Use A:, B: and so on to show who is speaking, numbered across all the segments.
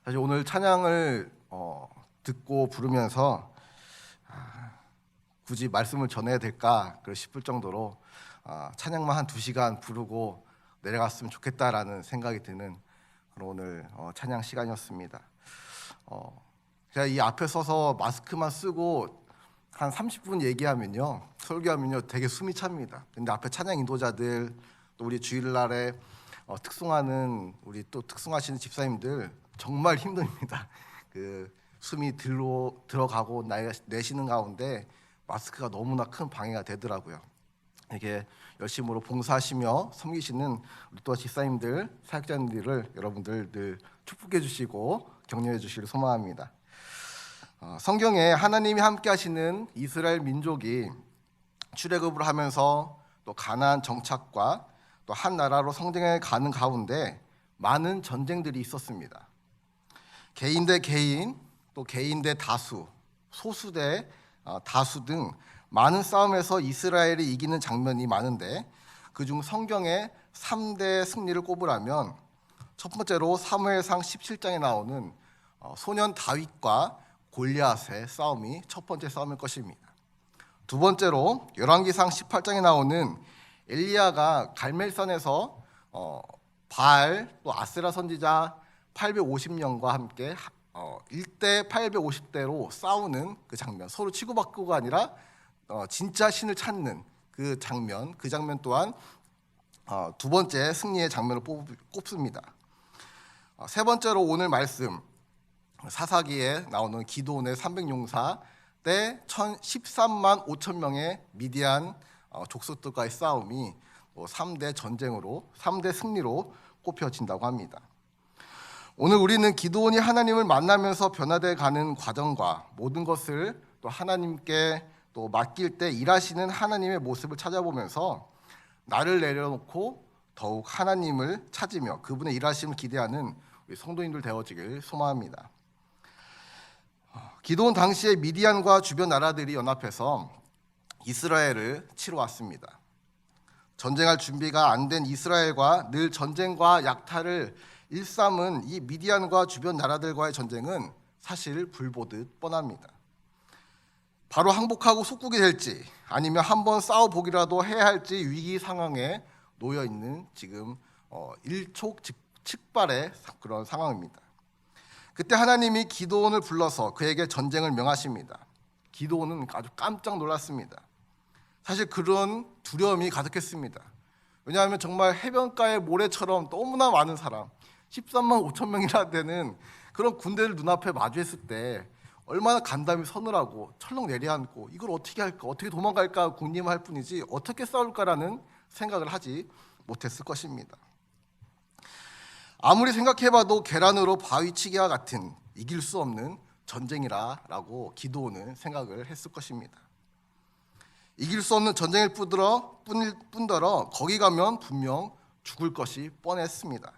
A: 사실 오늘 찬양을 듣고 부르면서 굳이 말씀을 전해야 될까 싶을 정도로 찬양만 한 2시간 부르고 내려갔으면 좋겠다라는 생각이 드는 그런 오늘 찬양 시간이었습니다. 제가 이 앞에 서서 마스크만 쓰고 한 30분 얘기하면요, 설교하면요 되게 숨이 찹니다. 근데 앞에 찬양 인도자들, 또 우리 주일날에 특송하는 우리 또 특송하시는 집사님들 정말 힘듭니다. 그 숨이 들어가고 내쉬는 가운데 마스크가 너무나 큰 방해가 되더라고요. 이게 열심으로 봉사하시며 섬기시는 우리 또 집사님들, 사역자님들을 여러분들 늘 축복해 주시고 격려해 주시길 소망합니다. 성경에 하나님이 함께 하시는 이스라엘 민족이 출애굽을 하면서 또 가나안 정착과 또 한 나라로 성장해 가는 가운데 많은 전쟁들이 있었습니다. 개인 대 개인, 또 개인 대 다수, 소수 대 다수 등 많은 싸움에서 이스라엘이 이기는 장면이 많은데, 그중 성경의 3대 승리를 꼽으라면 첫 번째로 사무엘상 17장에 나오는 소년 다윗과 골리앗의 싸움이 첫 번째 싸움일 것입니다. 두 번째로 열왕기상 18장에 나오는 엘리야가 갈멜산에서 바알 또 아세라 선지자 850명과 함께 1대 850대로 싸우는 그 장면, 서로 치고받고가 아니라 진짜 신을 찾는 그 장면 또한 두 번째 승리의 장면을 꼽습니다. 세 번째로 오늘 말씀 사사기에 나오는 기드온의 300용사 때 13만 5천 명의 미디안 족속들과의 싸움이 3대 전쟁으로 3대 승리로 꼽혀진다고 합니다. 오늘 우리는 기드온이 하나님을 만나면서 변화돼 가는 과정과 모든 것을 또 하나님께 또 맡길 때 일하시는 하나님의 모습을 찾아보면서 나를 내려놓고 더욱 하나님을 찾으며 그분의 일하심을 기대하는 우리 성도님들 되어지길 소망합니다. 기드온 당시에 미디안과 주변 나라들이 연합해서 이스라엘을 치러 왔습니다. 전쟁할 준비가 안 된 이스라엘과 늘 전쟁과 약탈을 일삼은 이 미디안과 주변 나라들과의 전쟁은 사실 불보듯 뻔합니다. 바로 항복하고 속국이 될지 아니면 한번 싸워보기라도 해야 할지 위기 상황에 놓여 있는 지금 일촉즉발의 그런 상황입니다. 그때 하나님이 기드온을 불러서 그에게 전쟁을 명하십니다. 기드온은 아주 깜짝 놀랐습니다. 사실 그런 두려움이 가득했습니다. 왜냐하면 정말 해변가의 모래처럼 너무나 많은 사람, 13만 5천 명이나 되는 그런 군대를 눈앞에 마주했을 때 얼마나 간담이 서늘하고 철렁 내려앉고 이걸 어떻게 할까, 어떻게 도망갈까 궁리할 뿐이지 어떻게 싸울까라는 생각을 하지 못했을 것입니다. 아무리 생각해봐도 계란으로 바위치기와 같은 이길 수 없는 전쟁이라고 기드온은 생각을 했을 것입니다. 이길 수 없는 전쟁일 뿐더러 거기 가면 분명 죽을 것이 뻔했습니다.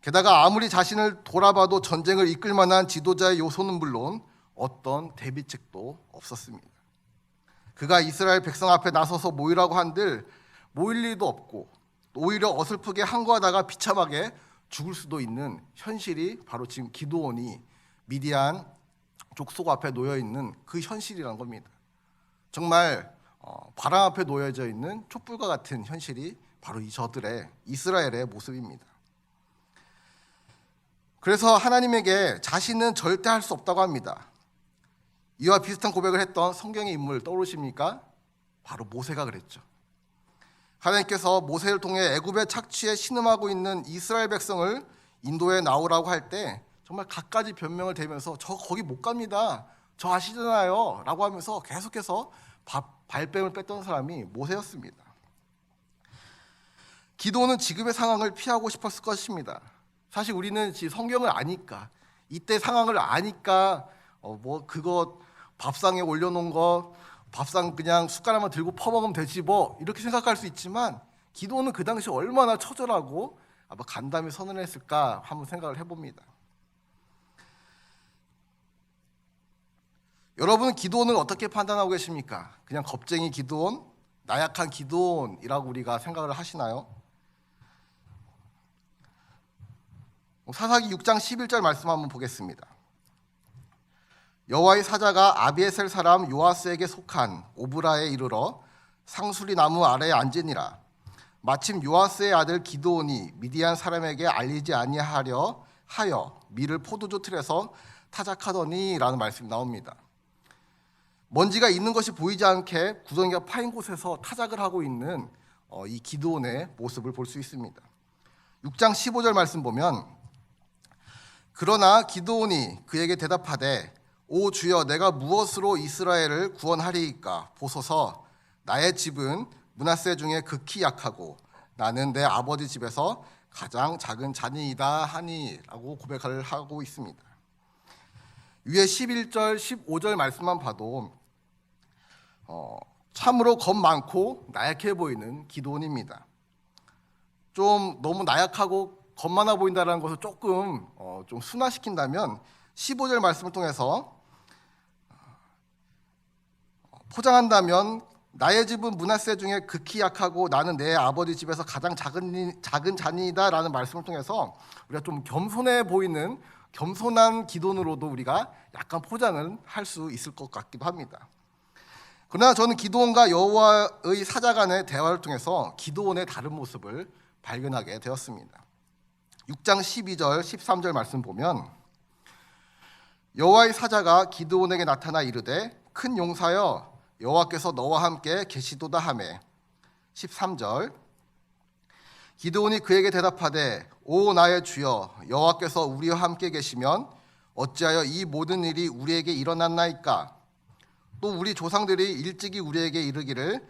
A: 게다가 아무리 자신을 돌아봐도 전쟁을 이끌 만한 지도자의 요소는 물론 어떤 대비책도 없었습니다. 그가 이스라엘 백성 앞에 나서서 모이라고 한들 모일 일도 없고 오히려 어설프게 항거하다가 비참하게 죽을 수도 있는 현실이 바로 지금 기드온이 미디안 족속 앞에 놓여 있는 그 현실이란 겁니다. 정말 바람 앞에 놓여져 있는 촛불과 같은 현실이 바로 저들의 이스라엘의 모습입니다. 그래서 하나님에게 자신은 절대 할 수 없다고 합니다. 이와 비슷한 고백을 했던 성경의 인물 떠오르십니까? 바로 모세가 그랬죠. 하나님께서 모세를 통해 애굽에 착취해 신음하고 있는 이스라엘 백성을 인도에 나오라고 할 때 정말 갖가지 변명을 대면서 저 거기 못 갑니다, 저 아시잖아요 라고 하면서 계속해서 발뺌을 뺐던 사람이 모세였습니다. 기드온은 지금의 상황을 피하고 싶었을 것입니다. 사실 우리는 성경을 아니까, 이때 상황을 아니까 그거 밥상에 올려놓은 거 밥상 그냥 숟가락만 들고 퍼먹으면 되지 이렇게 생각할 수 있지만 기드온은 그 당시 얼마나 처절하고 아마 간담이 서늘했을까 한번 생각을 해봅니다. 여러분은 기드온을 어떻게 판단하고 계십니까? 그냥 겁쟁이 기드온, 나약한 기드온이라고 우리가 생각을 하시나요? 사사기 6장 11절 말씀 한번 보겠습니다. 여호와의 사자가 아비에셀 사람 요아스에게 속한 오브라에 이르러 상수리 나무 아래에 앉으니라. 마침 요아스의 아들 기드온이 미디안 사람에게 알리지 아니하려 하여 밀을 포도주 틀에서 타작하더니라는 말씀이 나옵니다. 먼지가 있는 것이 보이지 않게 구덩이가 파인 곳에서 타작을 하고 있는 이 기드온의 모습을 볼 수 있습니다. 6장 15절 말씀 보면 그러나 기드온이 그에게 대답하되 오 주여 내가 무엇으로 이스라엘을 구원하리이까 보소서 나의 집은 므낫세 중에 극히 약하고 나는 내 아버지 집에서 가장 작은 자니이다 하니라고 고백을 하고 있습니다. 위에 11절 15절 말씀만 봐도 참으로 겁 많고 나약해 보이는 기드온입니다. 좀 너무 나약하고 겁 많아 보인다는 것을 조금 좀 순화시킨다면 15절 말씀을 통해서 포장한다면 나의 집은 므낫세 중에 극히 약하고 나는 내 아버지 집에서 가장 작은 자니이다라는 말씀을 통해서 우리가 좀 겸손해 보이는 겸손한 기도원으로도 우리가 약간 포장을 할 수 있을 것 같기도 합니다. 그러나 저는 기드온과 여호와의 사자 간의 대화를 통해서 기드온의 다른 모습을 발견하게 되었습니다. 6장 12절 13절 말씀 보면 여호와의 사자가 기드온에게 나타나 이르되 큰 용사여 여호와께서 너와 함께 계시도다 하매 13절 기드온이 그에게 대답하되 오 나의 주여 여호와께서 우리와 함께 계시면 어찌하여 이 모든 일이 우리에게 일어났나이까 또 우리 조상들이 일찍이 우리에게 이르기를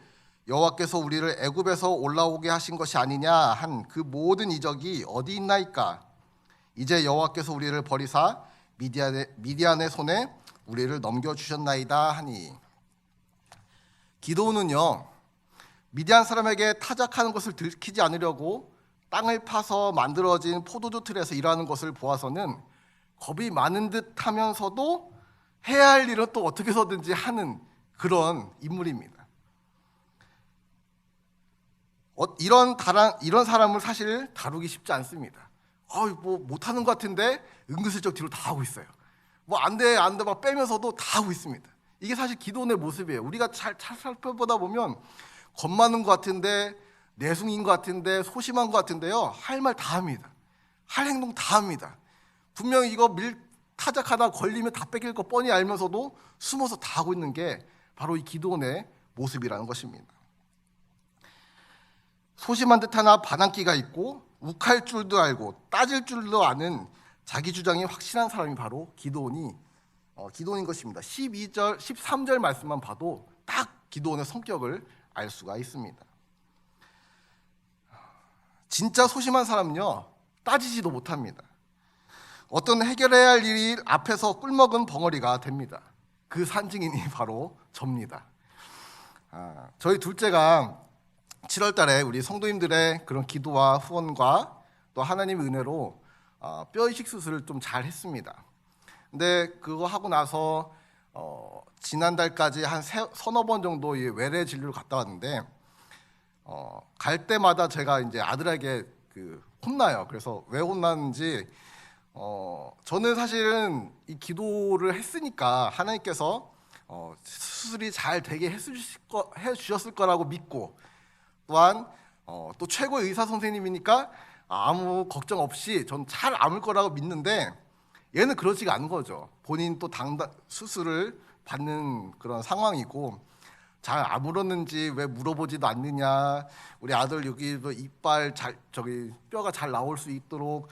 A: 여호와께서 우리를 애굽에서 올라오게 하신 것이 아니냐 한 그 모든 이적이 어디 있나이까 이제 여호와께서 우리를 버리사 미디안의 손에 우리를 넘겨주셨나이다 하니 기드온은요 미디안 사람에게 타작하는 것을 들키지 않으려고 땅을 파서 만들어진 포도주 틀에서 일하는 것을 보아서는 겁이 많은 듯 하면서도 해야 할 일은 또 어떻게 해서든지 하는 그런 인물입니다. 이런 사람을 사실 다루기 쉽지 않습니다. 뭐 못하는 것 같은데 은근슬쩍 뒤로 다 하고 있어요. 뭐 안 돼 막 빼면서도 다 하고 있습니다. 이게 사실 기드온의 모습이에요. 우리가 잘 살펴보다 보면 겁 많은 것 같은데 내숭인 것 같은데 소심한 것 같은데요. 할 말 다 합니다. 할 행동 다 합니다. 분명히 이거 타작하다 걸리면 다 뺏길 거 뻔히 알면서도 숨어서 다 하고 있는 게 바로 이 기드온의 모습이라는 것입니다. 소심한 듯하나 반항기가 있고 욱할 줄도 알고 따질 줄도 아는 자기 주장이 확실한 사람이 바로 기드온인 것입니다. 12절, 13절 말씀만 봐도 딱 기드온의 성격을 알 수가 있습니다. 진짜 소심한 사람은요 따지지도 못합니다. 어떤 해결해야 할 일이 앞에서 꿀먹은 벙어리가 됩니다. 그 산증인이 바로 접니다. 저희 둘째가 7월 달에 우리 성도님들의 그런 기도와 후원과 또 하나님의 은혜로 뼈 이식 수술을 좀 잘 했습니다. 근데 그거 하고 나서 지난달까지 한 서너 번 정도 외래 진료를 갔다 왔는데 갈 때마다 제가 이제 아들에게 혼나요. 그래서 왜 혼나는지 저는 사실은 이 기도를 했으니까 하나님께서 수술이 잘 되게 해주셨을 거라고 믿고 또한 또 최고의 의사 선생님이니까 아무 걱정 없이 전 잘 아물 거라고 믿는데 얘는 그러지가 않은 거죠. 본인 또 수술을 받는 그런 상황이고 잘 아물었는지 왜 물어보지도 않느냐, 우리 아들 여기도 이빨 뼈가 잘 나올 수 있도록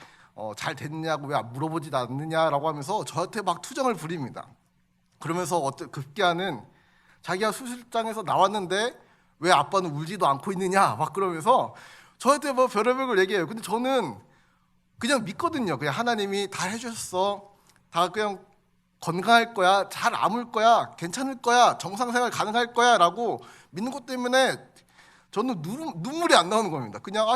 A: 잘 됐냐고 왜 물어보지도 않느냐라고 하면서 저한테 막 투정을 부립니다. 그러면서 급기야는 자기가 수술장에서 나왔는데 왜 아빠는 울지도 않고 있느냐 막 그러면서 저한테 뭐 별의별 걸 얘기해요. 근데 저는 그냥 믿거든요. 그냥 하나님이 다 해주셨어, 다 그냥 건강할 거야, 잘 아물 거야, 괜찮을 거야, 정상생활 가능할 거야 라고 믿는 것 때문에 저는 눈물이 안 나오는 겁니다. 그냥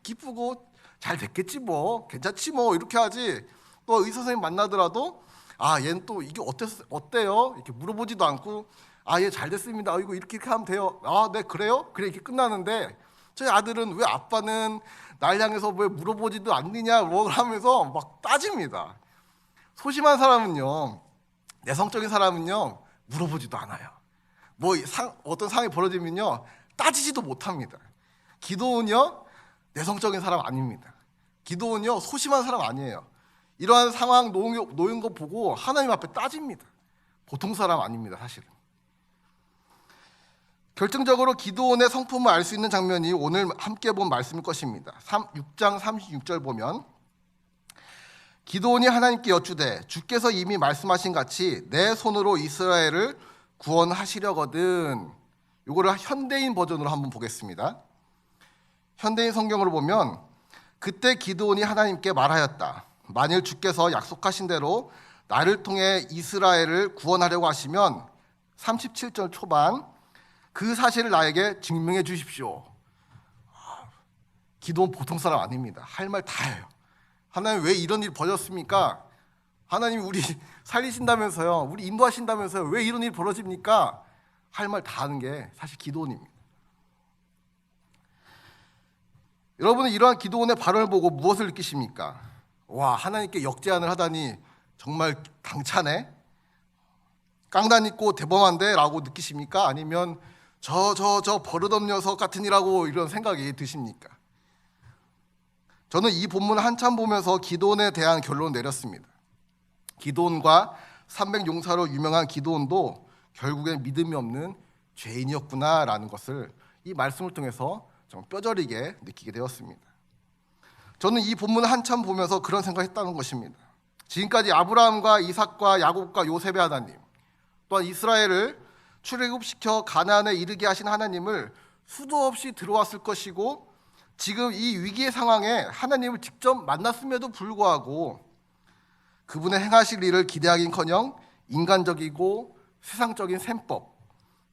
A: 기쁘고 잘 됐겠지 뭐, 괜찮지 뭐 이렇게 하지. 또 의사 선생님 만나더라도 얘는 또 이게 어때요? 이렇게 물어보지도 않고 얘 잘 됐습니다. 이거 이렇게 하면 돼요. 네 그래요? 그래 이렇게 끝나는데 저희 아들은 왜 아빠는 날 향해서 왜 물어보지도 않느냐 뭐 하면서 막 따집니다. 소심한 사람은요, 내성적인 사람은요 물어보지도 않아요. 뭐 어떤 상황이 벌어지면요 따지지도 못합니다. 기도는요 내성적인 사람 아닙니다. 기도는요 소심한 사람 아니에요. 이러한 상황 놓인 거 보고 하나님 앞에 따집니다. 보통 사람 아닙니다, 사실은. 결정적으로 기도원의 성품을 알 수 있는 장면이 오늘 함께 본 말씀일 것입니다. 6장 36절 보면 기도원이 하나님께 여쭈되 주께서 이미 말씀하신 같이 내 손으로 이스라엘을 구원하시려거든. 이거를 현대인 버전으로 한번 보겠습니다. 현대인 성경으로 보면 그때 기드온이 하나님께 말하였다. 만일 주께서 약속하신 대로 나를 통해 이스라엘을 구원하려고 하시면 37절 초반 그 사실을 나에게 증명해 주십시오. 기도원 보통 사람 아닙니다. 할 말 다 해요. 하나님 왜 이런 일이 벌어졌습니까? 하나님 우리 살리신다면서요. 우리 인도하신다면서요. 왜 이런 일이 벌어집니까? 할 말 다 하는 게 사실 기도원입니다. 여러분은 이러한 기도원의 발언을 보고 무엇을 느끼십니까? 와, 하나님께 역제안을 하다니 정말 당차네? 깡단 있고 대범한데? 라고 느끼십니까? 아니면 저 버릇없는 녀석 같으니라고 이런 생각이 드십니까? 저는 이 본문을 한참 보면서 기도원에 대한 결론을 내렸습니다. 기도원과 300용사로 유명한 기도원도 결국엔 믿음이 없는 죄인이었구나라는 것을 이 말씀을 통해서 좀 뼈저리게 느끼게 되었습니다. 저는 이 본문을 한참 보면서 그런 생각을 했다는 것입니다. 지금까지 아브라함과 이삭과 야곱과 요셉의 하나님, 또한 이스라엘을 출애굽시켜 가나안에 이르게 하신 하나님을 수도 없이 들어왔을 것이고 지금 이 위기의 상황에 하나님을 직접 만났음에도 불구하고 그분의 행하실 일을 기대하긴커녕 인간적이고 세상적인 셈법,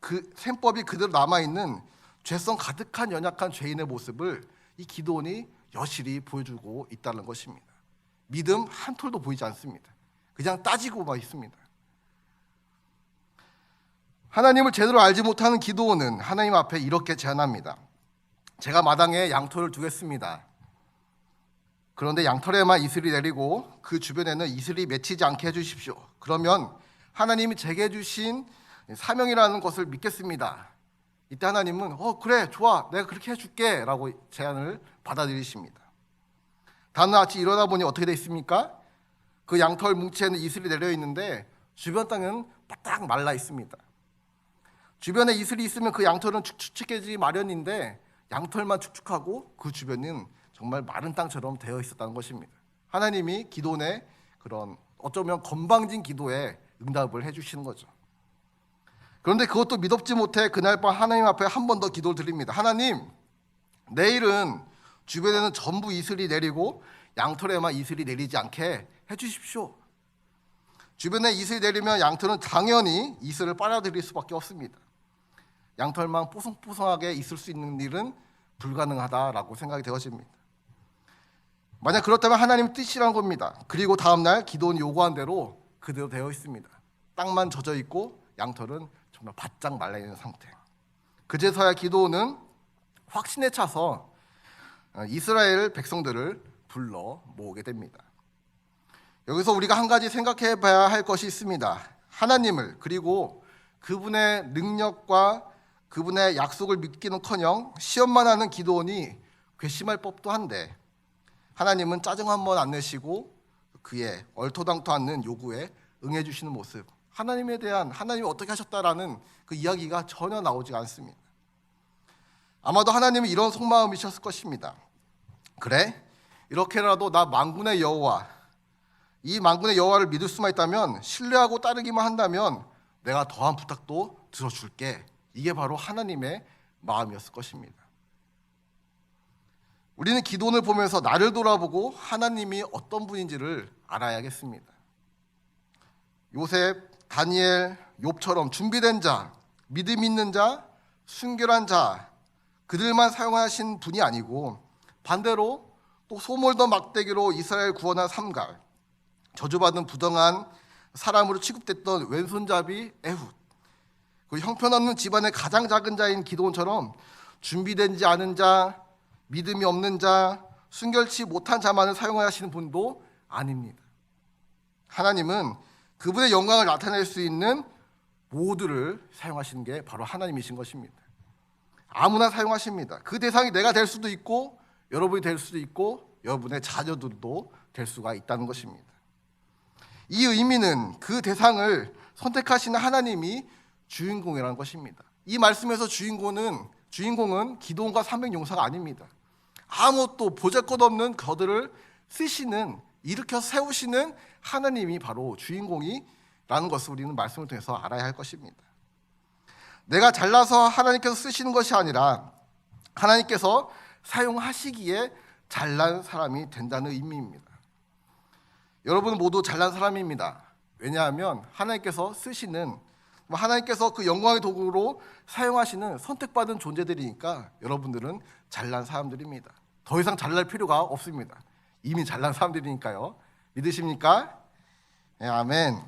A: 그 셈법이 그대로 남아있는 죄성 가득한 연약한 죄인의 모습을 이 기도원이 여실히 보여주고 있다는 것입니다. 믿음 한 톨도 보이지 않습니다. 그냥 따지고만 있습니다. 하나님을 제대로 알지 못하는 기도원은 하나님 앞에 이렇게 제안합니다. 제가 마당에 양털을 두겠습니다. 그런데 양털에만 이슬이 내리고 그 주변에는 이슬이 맺히지 않게 해주십시오. 그러면 하나님이 제게 주신 사명이라는 것을 믿겠습니다. 이때 하나님은 그래 좋아 내가 그렇게 해줄게 라고 제안을 받아들이십니다. 다음날 아침 일어나 보니 어떻게 돼 있습니까? 그 양털 뭉치에는 이슬이 내려 있는데 주변 땅은 바짝 말라 있습니다. 주변에 이슬이 있으면 그 양털은 축축해지기 마련인데 양털만 축축하고 그 주변은 정말 마른 땅처럼 되어 있었다는 것입니다. 하나님이 기도원의 그런 어쩌면 건방진 기도에 응답을 해주시는 거죠. 그런데 그것도 믿op지 못해 그날 밤 하나님 앞에 한 번 더 기도를 드립니다. 하나님, 내일은 주변에는 전부 이슬이 내리고 양털에만 이슬이 내리지 않게 해주십시오. 주변에 이슬이 내리면 양털은 당연히 이슬을 빨아들일 수밖에 없습니다. 양털만 뽀송뽀송하게 있을 수 있는 일은 불가능하다라고 생각이 되어집니다. 만약 그렇다면 하나님 뜻이란 겁니다. 그리고 다음날 기도원이 요구한 대로 그대로 되어 있습니다. 땅만 젖어 있고 양털은 정말 바짝 말라 있는 상태. 그제서야 기도원은 확신에 차서 이스라엘 백성들을 불러 모으게 됩니다. 여기서 우리가 한 가지 생각해 봐야 할 것이 있습니다. 하나님을 그리고 그분의 능력과 그분의 약속을 믿기는커녕 시험만 하는 기도원이 괘씸할 법도 한데 하나님은 짜증 한 번 안 내시고 그의 얼토당토 않는 요구에 응해 주시는 모습, 하나님에 대한 하나님이 어떻게 하셨다라는 그 이야기가 전혀 나오지 않습니다. 아마도 하나님은 이런 속마음이셨을 것입니다. 그래? 이렇게라도 나 만군의 여호와, 이 만군의 여호와를 믿을 수만 있다면, 신뢰하고 따르기만 한다면 내가 더한 부탁도 들어줄게. 이게 바로 하나님의 마음이었을 것입니다. 우리는 기도원을 보면서 나를 돌아보고 하나님이 어떤 분인지를 알아야겠습니다. 요셉, 다니엘, 욥처럼 준비된 자, 믿음 있는 자, 순결한 자, 그들만 사용하신 분이 아니고 반대로 또 소몰던 막대기로 이스라엘 구원한 삼갈, 저주받은 부정한 사람으로 취급됐던 왼손잡이 에훗, 그 형편없는 집안의 가장 작은 자인 기드온처럼 준비되지 않은 자, 믿음이 없는 자, 순결치 못한 자만을 사용하시는 분도 아닙니다. 하나님은 그분의 영광을 나타낼 수 있는 모두를 사용하시는 게 바로 하나님이신 것입니다. 아무나 사용하십니다. 그 대상이 내가 될 수도 있고 여러분이 될 수도 있고 여러분의 자녀들도 될 수가 있다는 것입니다. 이 의미는 그 대상을 선택하시는 하나님이 주인공이라는 것입니다. 이 말씀에서 주인공은 기드온과 300용사가 아닙니다. 아무것도 보잘것없는 그들을 쓰시는, 일으켜 세우시는 하나님이 바로 주인공이라는 것을 우리는 말씀을 통해서 알아야 할 것입니다. 내가 잘나서 하나님께서 쓰시는 것이 아니라 하나님께서 사용하시기에 잘난 사람이 된다는 의미입니다. 여러분 모두 잘난 사람입니다. 왜냐하면 하나님께서 쓰시는, 하나님께서 그 영광의 도구로 사용하시는 선택받은 존재들이니까 여러분들은 잘난 사람들입니다. 더 이상 잘날 필요가 없습니다. 이미 잘난 사람들이니까요. 믿으십니까? 네, 아멘.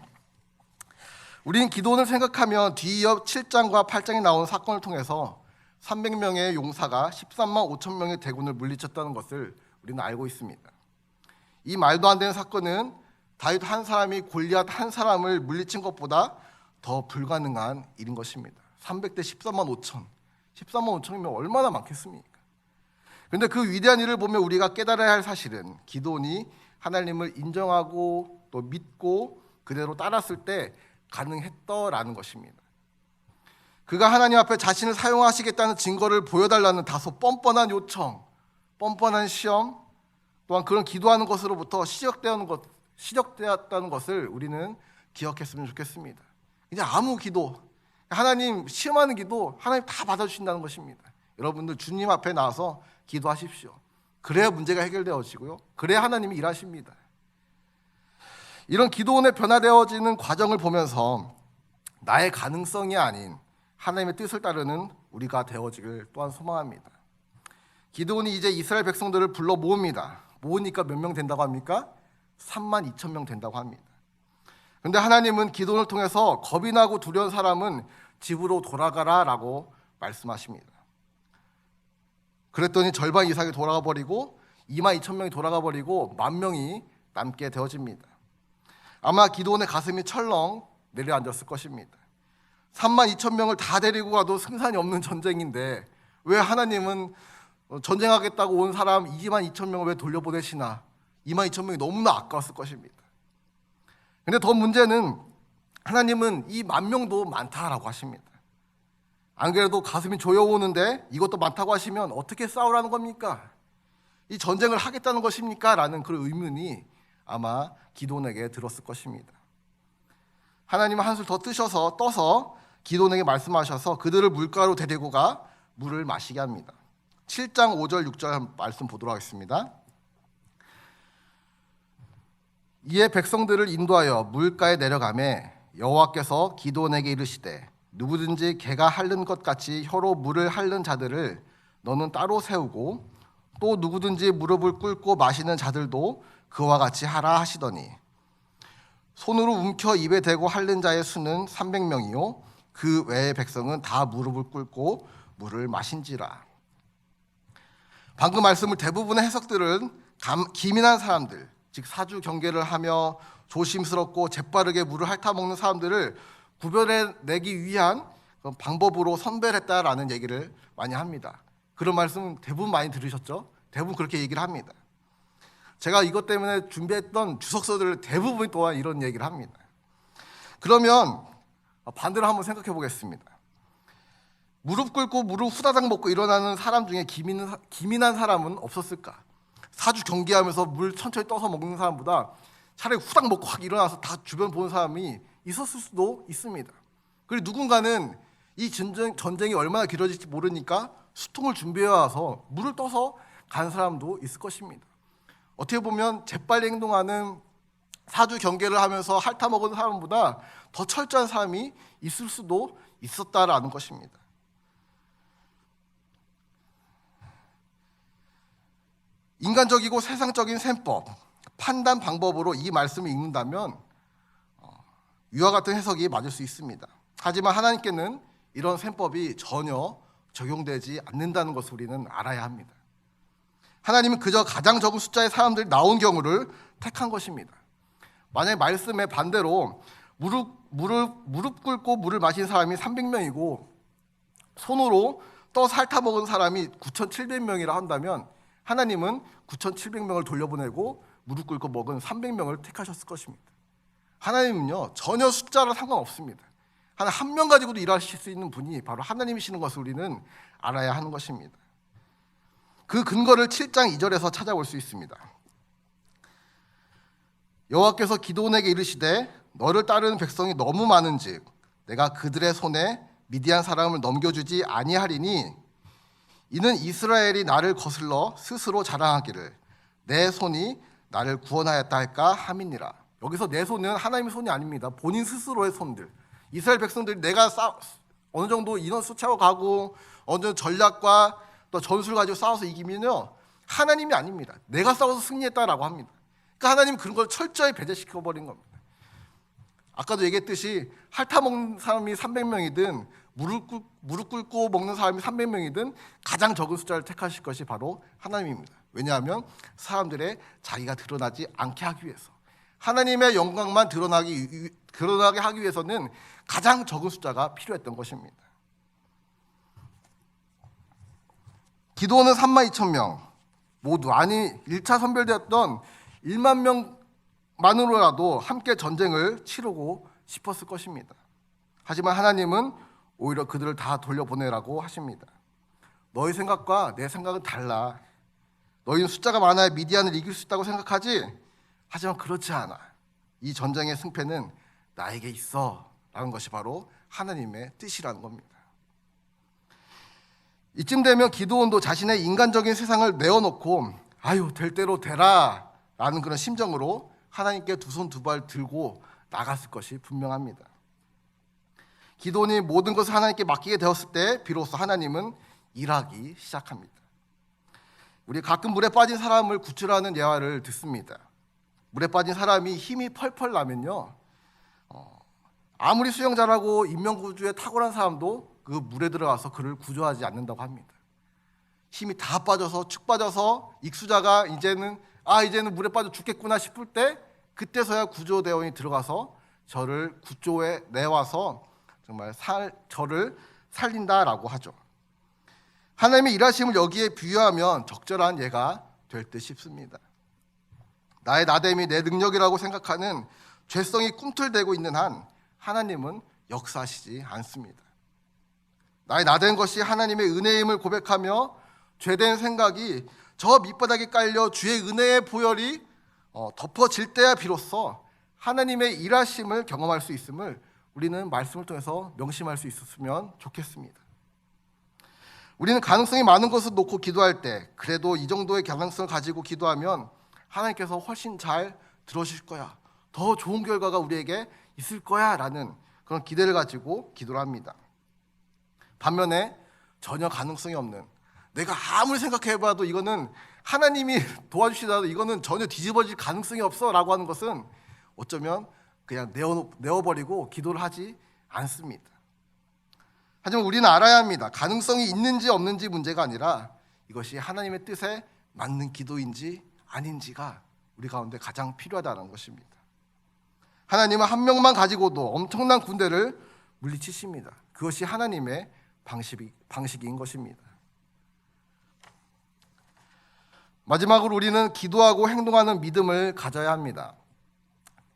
A: 우리는 기도원을 생각하면 뒤이어 7장과 8장에 나온 사건을 통해서 300명의 용사가 13만 5천 명의 대군을 물리쳤다는 것을 우리는 알고 있습니다. 이 말도 안 되는 사건은 다윗 한 사람이 골리앗 한 사람을 물리친 것보다 더 불가능한 일인 것입니다. 300대 14만 5천, 14만 5천이면 얼마나 많겠습니까? 그런데 그 위대한 일을 보면 우리가 깨달아야 할 사실은 기드온이 하나님을 인정하고 또 믿고 그대로 따랐을 때 가능했더라는 것입니다. 그가 하나님 앞에 자신을 사용하시겠다는 증거를 보여달라는 다소 뻔뻔한 요청, 뻔뻔한 시험, 또한 그런 기도하는 것으로부터 시작되었다는 것을 우리는 기억했으면 좋겠습니다. 그냥 아무 기도, 하나님 시험하는 기도 하나님 다 받아주신다는 것입니다. 여러분들 주님 앞에 나와서 기도하십시오. 그래야 문제가 해결되어지고요. 그래야 하나님이 일하십니다. 이런 기도원에 변화되어지는 과정을 보면서 나의 가능성이 아닌 하나님의 뜻을 따르는 우리가 되어지길 또한 소망합니다. 기드온이 이제 이스라엘 백성들을 불러 모읍니다. 모으니까 몇 명 된다고 합니까? 3만 2천 명 된다고 합니다. 그런데 하나님은 기드온을 통해서 겁이 나고 두려운 사람은 집으로 돌아가라라고 말씀하십니다. 그랬더니 절반 이상이 돌아가 버리고 2만 2천 명이 돌아가 버리고 1만 명이 남게 되어집니다. 아마 기드온의 가슴이 철렁 내려앉았을 것입니다. 3만 2천 명을 다 데리고 가도 승산이 없는 전쟁인데 왜 하나님은 전쟁하겠다고 온 사람 2만 2천 명을 왜 돌려보내시나? 2만 2천 명이 너무나 아까웠을 것입니다. 그런데 더 문제는 하나님은 이 1만 명도 많다라고 하십니다. 안 그래도 가슴이 조여오는데 이것도 많다고 하시면 어떻게 싸우라는 겁니까? 이 전쟁을 하겠다는 것입니까? 라는 그런 의문이 아마 기드온에게 들었을 것입니다. 하나님은 한술 더 떠서 기드온에게 말씀하셔서 그들을 물가로 데리고 가 물을 마시게 합니다. 7장 5절 6절 말씀 보도록 하겠습니다. 이에 백성들을 인도하여 물가에 내려가매 여호와께서 기드온에게 이르시되 누구든지 개가 핥는 것 같이 혀로 물을 핥는 자들을 너는 따로 세우고 또 누구든지 무릎을 꿇고 마시는 자들도 그와 같이 하라 하시더니 손으로 움켜 입에 대고 핥는 자의 수는 300명이요 그 외의 백성은 다 무릎을 꿇고 물을 마신지라. 방금 말씀을 대부분의 해석들은 기민한 사람들, 즉 사주 경계를 하며 조심스럽고 재빠르게 물을 핥아먹는 사람들을 구별해내기 위한 방법으로 선별했다라는 얘기를 많이 합니다. 그런 말씀 대부분 많이 들으셨죠? 대부분 그렇게 얘기를 합니다. 제가 이것 때문에 준비했던 주석서들 대부분 또한 이런 얘기를 합니다. 그러면 반대로 한번 생각해 보겠습니다. 무릎 꿇고 무릎 후다닥 먹고 일어나는 사람 중에 기민한 사람은 없었을까? 사주 경계하면서 물 천천히 떠서 먹는 사람보다 차라리 후딱 먹고 확 일어나서 다 주변 보는 사람이 있었을 수도 있습니다. 그리고 누군가는 이 전쟁이 얼마나 길어질지 모르니까 수통을 준비해 와서 물을 떠서 간 사람도 있을 것입니다. 어떻게 보면 재빨리 행동하는 사주 경계를 하면서 핥아먹은 사람보다 더 철저한 사람이 있을 수도 있었다라는 것입니다. 인간적이고 세상적인 셈법, 판단 방법으로 이 말씀을 읽는다면 위와 같은 해석이 맞을 수 있습니다. 하지만 하나님께는 이런 셈법이 전혀 적용되지 않는다는 것을 우리는 알아야 합니다. 하나님은 그저 가장 적은 숫자의 사람들이 나온 경우를 택한 것입니다. 만약에 말씀의 반대로 무릎 꿇고 물을 마신 사람이 300명이고 손으로 떠서 핥아 먹은 사람이 9,700명이라 한다면 하나님은 9,700명을 돌려보내고 무릎 꿇고 먹은 300명을 택하셨을 것입니다. 하나님은요, 전혀 숫자랑 상관없습니다. 한 명 가지고도 일하실 수 있는 분이 바로 하나님이시는 것을 우리는 알아야 하는 것입니다. 그 근거를 7장 2절에서 찾아볼 수 있습니다. 여호와께서 기드온에게 이르시되 너를 따르는 백성이 너무 많은즉 내가 그들의 손에 미디안 사람을 넘겨주지 아니하리니 이는 이스라엘이 나를 거슬러 스스로 자랑하기를 내 손이 나를 구원하였다 할까 함이니라. 여기서 내 손은 하나님의 손이 아닙니다. 본인 스스로의 손들. 이스라엘 백성들이 내가 어느 정도 인원수 채워가고 어느 정도 전략과 또 전술을 가지고 싸워서 이기면요, 하나님이 아닙니다. 내가 싸워서 승리했다라고 합니다. 그러니까 하나님은 그런 걸 철저히 배제시켜버린 겁니다. 아까도 얘기했듯이 핥아먹는 사람이 300명이든 무릎 꿇고 먹는 사람이 300명이든 가장 적은 숫자를 택하실 것이 바로 하나님입니다. 왜냐하면 사람들의 자기가 드러나지 않게 하기 위해서, 하나님의 영광만 드러나게 하기 위해서는 가장 적은 숫자가 필요했던 것입니다. 기드온은 32,000명 모두, 아니 1차 선별되었던 1만 명만으로라도 함께 전쟁을 치르고 싶었을 것입니다. 하지만 하나님은 오히려 그들을 다 돌려보내라고 하십니다. 너희 생각과 내 생각은 달라. 너희는 숫자가 많아야 미디안을 이길 수 있다고 생각하지? 하지만 그렇지 않아. 이 전쟁의 승패는 나에게 있어 라는 것이 바로 하나님의 뜻이라는 겁니다. 이쯤 되면 기드온도 자신의 인간적인 세상을 내어놓고 아유 될 대로 되라 라는 그런 심정으로 하나님께 두 손 두 발 들고 나갔을 것이 분명합니다. 기드온이 모든 것을 하나님께 맡기게 되었을 때 비로소 하나님은 일하기 시작합니다. 우리 가끔 물에 빠진 사람을 구출하는 예화를 듣습니다. 물에 빠진 사람이 힘이 펄펄 나면요, 아무리 수영 잘하고 인명구조에 탁월한 사람도 그 물에 들어가서 그를 구조하지 않는다고 합니다. 힘이 다 빠져서 축 빠져서 익수자가 이제는 물에 빠져 죽겠구나 싶을 때 그때서야 구조대원이 들어가서 저를 구조에 내와서 정말 저를 살린다라고 하죠. 하나님의 일하심을 여기에 비유하면 적절한 예가 될 듯 싶습니다. 나의 나됨이 내 능력이라고 생각하는 죄성이 꿈틀대고 있는 한 하나님은 역사하시지 않습니다. 나의 나된 것이 하나님의 은혜임을 고백하며 죄된 생각이 저 밑바닥에 깔려 주의 은혜의 보혈이 덮어질 때야 비로소 하나님의 일하심을 경험할 수 있음을 우리는 말씀을 통해서 명심할 수 있었으면 좋겠습니다. 우리는 가능성이 많은 것을 놓고 기도할 때 그래도 이 정도의 가능성을 가지고 기도하면 하나님께서 훨씬 잘 들어주실 거야, 더 좋은 결과가 우리에게 있을 거야 라는 그런 기대를 가지고 기도를 합니다. 반면에 전혀 가능성이 없는, 내가 아무리 생각해봐도 이거는 하나님이 도와주시더라도 이거는 전혀 뒤집어질 가능성이 없어 라고 하는 것은 어쩌면 그냥 내어버리고 기도를 하지 않습니다. 하지만 우리는 알아야 합니다. 가능성이 있는지 없는지 문제가 아니라 이것이 하나님의 뜻에 맞는 기도인지 아닌지가 우리 가운데 가장 필요하다는 것입니다. 하나님은 한 명만 가지고도 엄청난 군대를 물리치십니다. 그것이 하나님의 방식인 것입니다. 마지막으로 우리는 기도하고 행동하는 믿음을 가져야 합니다.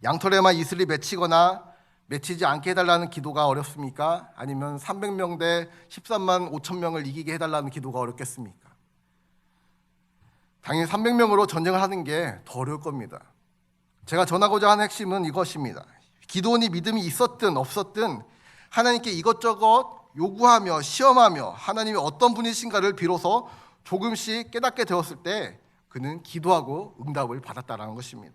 A: 양털에만 이슬이 맺히거나 맺히지 않게 해달라는 기도가 어렵습니까? 아니면 300명 대 13만 5천 명을 이기게 해달라는 기도가 어렵겠습니까? 당연히 300명으로 전쟁을 하는 게 더 어려울 겁니다. 제가 전하고자 하는 핵심은 이것입니다. 기도원이 믿음이 있었든 없었든 하나님께 이것저것 요구하며 시험하며 하나님이 어떤 분이신가를 비로소 조금씩 깨닫게 되었을 때 그는 기도하고 응답을 받았다는 것입니다.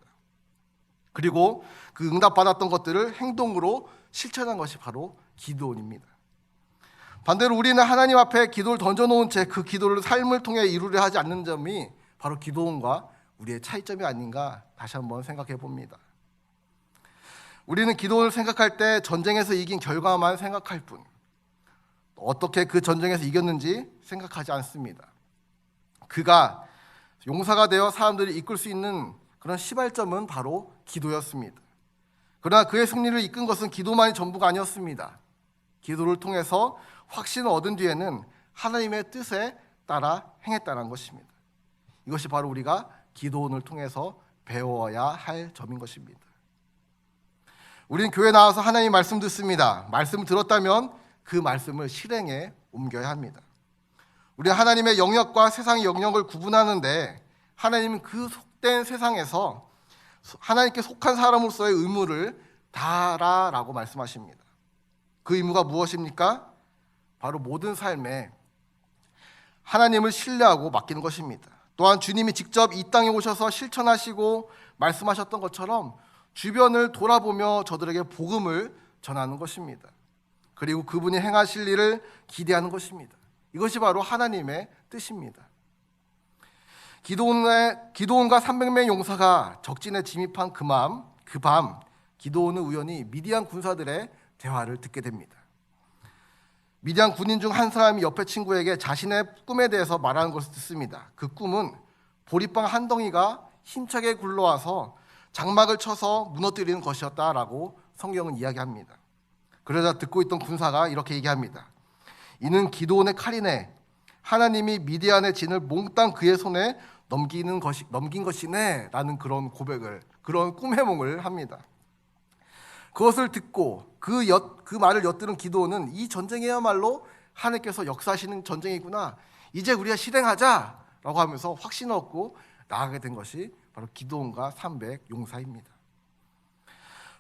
A: 그리고 그 응답받았던 것들을 행동으로 실천한 것이 바로 기도원입니다. 반대로 우리는 하나님 앞에 기도를 던져놓은 채 그 기도를 삶을 통해 이루려 하지 않는 점이 바로 기도원과 우리의 차이점이 아닌가 다시 한번 생각해 봅니다. 우리는 기도원을 생각할 때 전쟁에서 이긴 결과만 생각할 뿐, 어떻게 그 전쟁에서 이겼는지 생각하지 않습니다. 그가 용사가 되어 사람들을 이끌 수 있는 그런 시발점은 바로 기도였습니다. 그러나 그의 승리를 이끈 것은 기도만이 전부가 아니었습니다. 기도를 통해서 확신을 얻은 뒤에는 하나님의 뜻에 따라 행했다는 것입니다. 이것이 바로 우리가 기도원을 통해서 배워야 할 점인 것입니다. 우리는 교회 나와서 하나님 말씀 듣습니다. 말씀을 들었다면 그 말씀을 실행에 옮겨야 합니다. 우리는 하나님의 영역과 세상의 영역을 구분하는데 하나님은 그 속된 세상에서 하나님께 속한 사람으로서의 의무를 다하라라고 말씀하십니다. 그 의무가 무엇입니까? 바로 모든 삶에 하나님을 신뢰하고 맡기는 것입니다. 또한 주님이 직접 이 땅에 오셔서 실천하시고 말씀하셨던 것처럼 주변을 돌아보며 저들에게 복음을 전하는 것입니다. 그리고 그분이 행하실 일을 기대하는 것입니다. 이것이 바로 하나님의 뜻입니다. 기드온과 300명의 용사가 적진에 진입한 그 밤 기드온은 우연히 미디안 군사들의 대화를 듣게 됩니다. 미디안 군인 중 한 사람이 옆에 친구에게 자신의 꿈에 대해서 말하는 것을 듣습니다. 그 꿈은 보리빵 한 덩이가 힘차게 굴러와서 장막을 쳐서 무너뜨리는 것이었다라고 성경은 이야기합니다. 그러자 듣고 있던 군사가 이렇게 얘기합니다. 이는 기드온의 칼이네. 하나님이 미디안의 진을 몽땅 그의 손에 넘긴 것이네 라는 그런 고백을, 그런 꿈해몽을 합니다. 그것을 듣고 그 말을 엿들은 기드온은 이 전쟁이야말로 하나님께서 역사하시는 전쟁이구나, 이제 우리가 실행하자라고 하면서 확신을 얻고 나아가게 된 것이 바로 기드온과 300 용사입니다.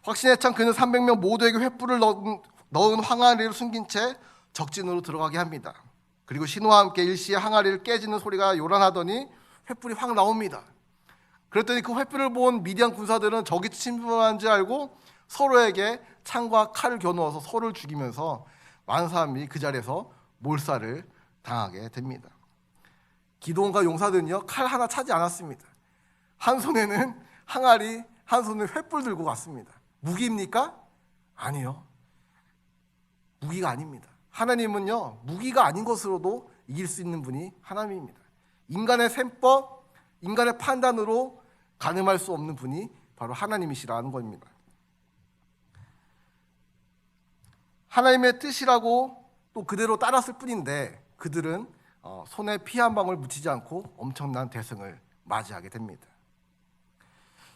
A: 확신에 찬 그는 300명 모두에게 횃불을 넣은 항아리를 숨긴 채 적진으로 들어가게 합니다. 그리고 신호와 함께 일시에 항아리를 깨지는 소리가 요란하더니 횃불이 확 나옵니다. 그랬더니 그 횃불을 본 미디안 군사들은 적이 침범한 줄 알고 서로에게 창과 칼을 겨누어서 서로를 죽이면서 많은 사람이 그 자리에서 몰살을 당하게 됩니다. 기드온과 용사들은요, 칼 하나 차지 않았습니다. 한 손에는 항아리, 한 손에 횃불 들고 갔습니다. 무기입니까? 아니요. 무기가 아닙니다. 하나님은요, 무기가 아닌 것으로도 이길 수 있는 분이 하나님입니다. 인간의 셈법, 인간의 판단으로 가늠할 수 없는 분이 바로 하나님이시라는 겁니다. 하나님의 뜻이라고 또 그대로 따랐을 뿐인데 그들은 손에 피 한 방울 묻히지 않고 엄청난 대승을 맞이하게 됩니다.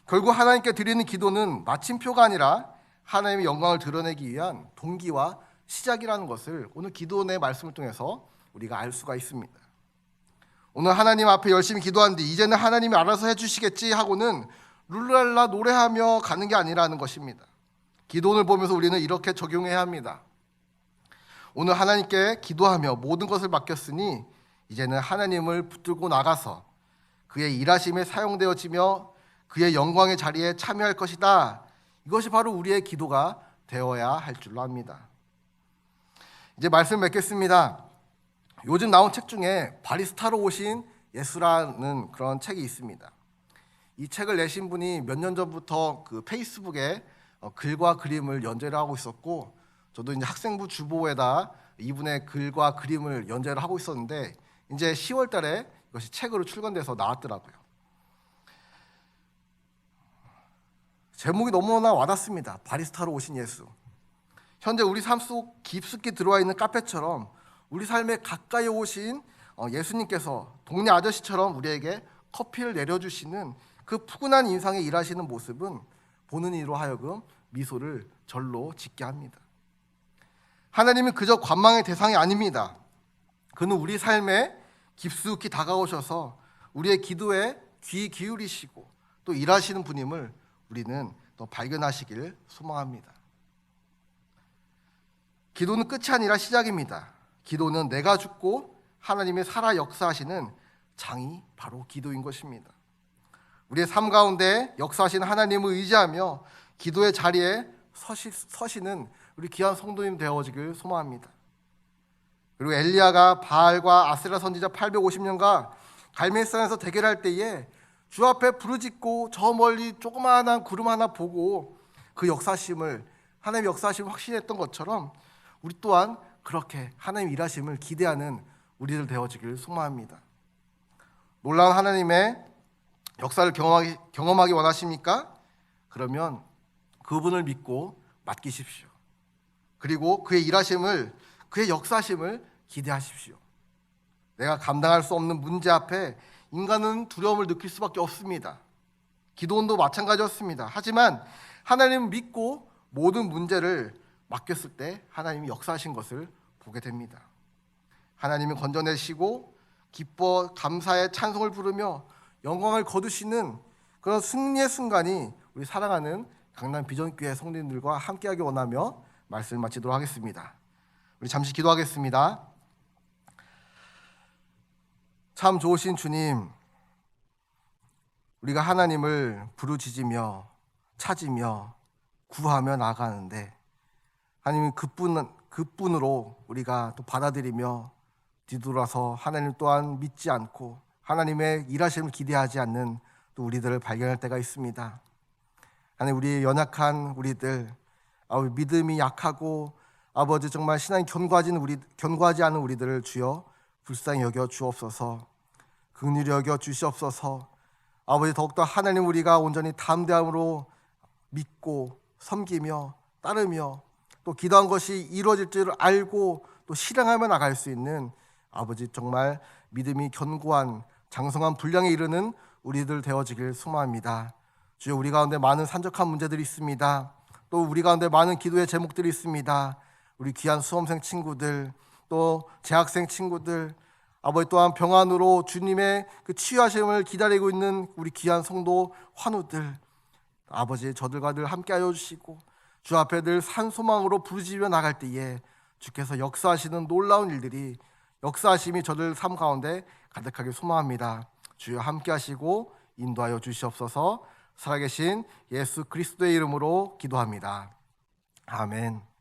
A: 결국 하나님께 드리는 기도는 마침표가 아니라 하나님의 영광을 드러내기 위한 동기와 시작이라는 것을 오늘 기도원의 말씀을 통해서 우리가 알 수가 있습니다. 오늘 하나님 앞에 열심히 기도하는데 이제는 하나님이 알아서 해주시겠지 하고는 룰랄라 노래하며 가는 게 아니라는 것입니다. 기도원을 보면서 우리는 이렇게 적용해야 합니다. 오늘 하나님께 기도하며 모든 것을 맡겼으니 이제는 하나님을 붙들고 나가서 그의 일하심에 사용되어지며 그의 영광의 자리에 참여할 것이다. 이것이 바로 우리의 기도가 되어야 할 줄로 압니다. 이제 말씀 맺겠습니다. 요즘 나온 책 중에 바리스타로 오신 예수라는 그런 책이 있습니다. 이 책을 내신 분이 몇 년 전부터 그 페이스북에 글과 그림을 연재를 하고 있었고, 저도 이제 학생부 주보에다 이분의 글과 그림을 연재를 하고 있었는데 이제 10월 달에 이것이 책으로 출간돼서 나왔더라고요. 제목이 너무나 와닿습니다. 바리스타로 오신 예수. 현재 우리 삶 속 깊숙이 들어와 있는 카페처럼 우리 삶에 가까이 오신 예수님께서 동네 아저씨처럼 우리에게 커피를 내려주시는 그 푸근한 인상에 일하시는 모습은 보는 이로 하여금 미소를 절로 짓게 합니다. 하나님은 그저 관망의 대상이 아닙니다. 그는 우리 삶에 깊숙이 다가오셔서 우리의 기도에 귀 기울이시고 또 일하시는 분임을 우리는 또 발견하시길 소망합니다. 기도는 끝이 아니라 시작입니다. 기도는 내가 죽고 하나님의 살아 역사하시는 장이 바로 기도인 것입니다. 우리의 삶 가운데 역사하시는 하나님을 의지하며 기도의 자리에 서시는 우리 귀한 성도님 되어지길 소망합니다. 그리고 엘리야가 바알과 아세라 선지자 850년과 갈멜산에서 대결할 때에 주 앞에 부르짖고 저 멀리 조그마한 구름 하나 보고 그 역사심을, 하나님의 역사심을 확신했던 것처럼 우리 또한 그렇게 하나님 일하심을 기대하는 우리들 되어지길 소망합니다. 놀라운 하나님의 역사를 경험하기 원하십니까? 그러면 그분을 믿고 맡기십시오. 그리고 그의 일하심을, 그의 역사심을 기대하십시오. 내가 감당할 수 없는 문제 앞에 인간은 두려움을 느낄 수밖에 없습니다. 기도원도 마찬가지였습니다. 하지만 하나님을 믿고 모든 문제를 맡겼을 때 하나님이 역사하신 것을 보게 됩니다. 하나님이 건져내시고 기뻐 감사의 찬송을 부르며 영광을 거두시는 그런 승리의 순간이 우리 사랑하는 강남 비전교회 성도님들과 함께하기 원하며 말씀을 마치도록 하겠습니다. 우리 잠시 기도하겠습니다. 참 좋으신 주님, 우리가 하나님을 부르짖으며 찾으며 구하며 나가는데 하나님 그뿐으로 우리가 또 받아들이며 뒤돌아서 하나님 또한 믿지 않고 하나님의 일하심을 기대하지 않는 또 우리들을 발견할 때가 있습니다. 하나님, 우리 연약한 우리들, 믿음이 약하고 아버지 정말 신앙이 견고하지 않은 우리들을 주여 불쌍히 여겨 주옵소서. 긍휼히 여겨 주시옵소서. 아버지, 더욱더 하나님 우리가 온전히 담대함으로 믿고 섬기며 따르며 또 기도한 것이 이루어질 줄 알고 또 실행하며 나갈 수 있는 아버지 정말 믿음이 견고한 장성한 분량에 이르는 우리들 되어지길 소망합니다. 주여, 우리 가운데 많은 산적한 문제들이 있습니다. 또 우리 가운데 많은 기도의 제목들이 있습니다. 우리 귀한 수험생 친구들, 또 재학생 친구들, 아버지 또한 평안으로 주님의 그 치유하심을 기다리고 있는 우리 귀한 성도 환우들, 아버지 저들과 늘 함께하여 주시고 주 앞에 늘 산소망으로 부르짖으며 나갈 때에 주께서 역사하시는 놀라운 일들이, 역사하심이 저들 삶 가운데 가득하게 소망합니다. 주여 함께하시고 인도하여 주시옵소서. 살아계신 예수 그리스도의 이름으로 기도합니다. 아멘.